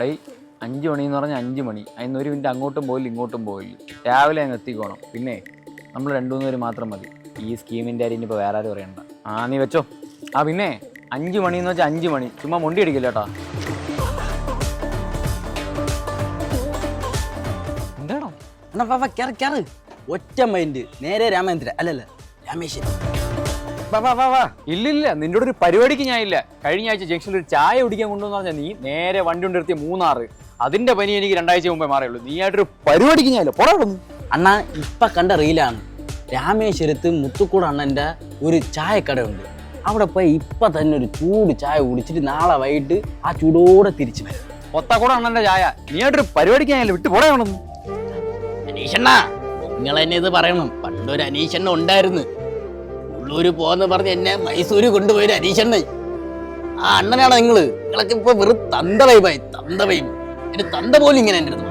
ഡേയ് 5 മണി എന്ന് പറഞ്ഞാൽ 5 മണി. അതിന് 1 മിനിറ്റ് അങ്ങോട്ടും പോയില്ല ഇങ്ങോട്ടും പോയില്ല. രാവിലെ അങ്ങ് എത്തിക്കോണം. പിന്നെ നമ്മൾ 2-3 പേര് മാത്രം മതി. ഈ സ്കീമിൻ്റെ കാര്യം ഇനിയിപ്പോൾ വേറെ ആരും അറിയണ്ട. നീ വെച്ചോ. പിന്നെ 5 മണി എന്ന് വെച്ചാൽ 5 മണി. ചുമ്മാ മുണ്ടി അടിക്കില്ല കേട്ടോ. എന്താണോ എന്നാ കേറ് ഒറ്റ മൈൻഡ് നേരെ രാമേന്ദ്ര അല്ലല്ല രാമേശ്വരം. ഇല്ലില്ല, നിന്റെ ഒരു പരിപാടിക്ക് ഞാൻ ഇല്ല. കഴിഞ്ഞ ആഴ്ച ജംഗ്ഷനിൽ ഒരു ചായ കുടിക്കാൻ കൊണ്ടുവന്ന് പറഞ്ഞാൽ നീ നേരെ വണ്ടി കൊണ്ട് നിർത്തിയ 3 അതിന്റെ പനി എനിക്ക് 2 ആഴ്ച മുമ്പേ മാറിയുള്ളൂ. നീ ആയിട്ടൊരു പരിപാടിക്ക് ഞാൻ ഇല്ല. പോടാ അണ്ണാ ഇപ്പൊ കണ്ട റീലാണ്. രാമേശ്വരത്ത് മുത്തുക്കൂട് അണ്ണന്റെ ഒരു ചായക്കടയുണ്ട്. അവിടെ പോയി ഇപ്പൊ തന്നെ ഒരു ചൂട് ചായ കുടിച്ചിട്ട് നാളെ വൈകിട്ട് ആ ചൂടോടെ തിരിച്ചു വരും. ഒത്തക്കൂടെ അണ്ണന്റെ ചായ. നീ ആയിട്ടൊരു പരിപാടിക്ക് ഞാൻ ഇല്ല. വിട്ട് പോടാ. അനീഷണ്ണ നിങ്ങൾ എന്നെ ഇത് പറയണം. പണ്ടൊരു അനീഷണ്ണ ഉണ്ടായിരുന്നു. ഉള്ളൂര് പോന്ന് പറഞ്ഞ് എന്നെ മൈസൂര് കൊണ്ടുപോയൊരു അനീഷണ്ണ. ആ അണ്ണനാണോ നിങ്ങളൊക്കെ ഇപ്പൊ വെറും തന്ത വൈബായി. തന്ത വൈബ് എന്റെ തന്ത പോലും ഇങ്ങനെ എൻ്റെ അടുത്ത്.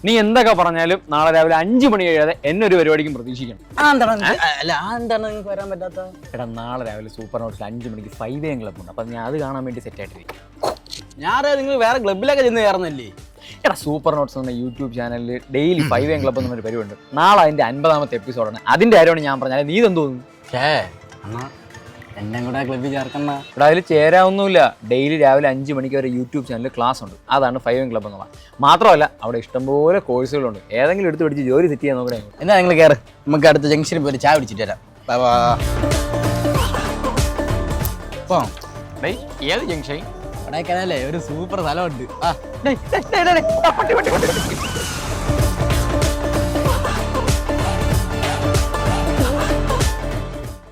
നീ എന്തൊക്കെ പറഞ്ഞാലും നാളെ രാവിലെ 5 മണി കഴിയാതെ എന്നെ ഒരു പരിപാടിക്കും പ്രതീക്ഷിക്കണം. എന്താണ് നിങ്ങൾക്ക് വരാൻ പറ്റാത്ത? എടാ നാളെ രാവിലെ സൂപ്പർ നോട്ട്സിൽ 5 മണിക്ക് 5 AM ക്ലബ് ഉണ്ട്. അപ്പം ഞാൻ അത് കാണാൻ വേണ്ടി സെറ്റ് ആയിട്ടിരിക്കും. ഞാനേ നിങ്ങൾ വേറെ ക്ലബിലൊക്കെ ചെന്ന് കയറുന്നല്ലേ? എടാ സൂപ്പർ നോട്ട്സ് എന്ന യൂട്യൂബ് ചാനലിൽ ഡെയിലി 5 AM ക്ലബ് എന്നൊരു പരിപാടി ഉണ്ട്. നാളെ അതിന്റെ 50ാമത്തെ എപ്പിസോഡാണ്. അതിന്റെ കാര്യമാണ് ഞാൻ പറഞ്ഞാൽ നീ ഇതെന്ന് തോന്നുന്നു. എന്നെ കൂടെ ക്ലബിൽ ചേർക്കണ്ട. ഇവിടെ അതിൽ ചേരാവൊന്നുമില്ല. ഡെയിലി രാവിലെ 5 മണിക്ക് വരെ യൂട്യൂബ് ചാനലിൽ ക്ലാസ് ഉണ്ട്. അതാണ് 5 AM ക്ലബ് എന്നുള്ളത്. മാത്രമല്ല അവിടെ ഇഷ്ടംപോലെ കോഴ്സുകളുണ്ട്. ഏതെങ്കിലും എടുത്ത് പിടിച്ച് ജോലി സെറ്റ് ചെയ്യാൻ നോക്കണേ. എന്നാ നിങ്ങൾ കയറ്. നമുക്ക് അടുത്ത ജംഗ്ഷനിൽ പോയി ചായ പിടിച്ചിട്ട് വരാം. ഏത് ജംഗ്ഷൻ? കൊടൈക്കനാലേ ഒരു സൂപ്പർ സ്ഥലമുണ്ട്.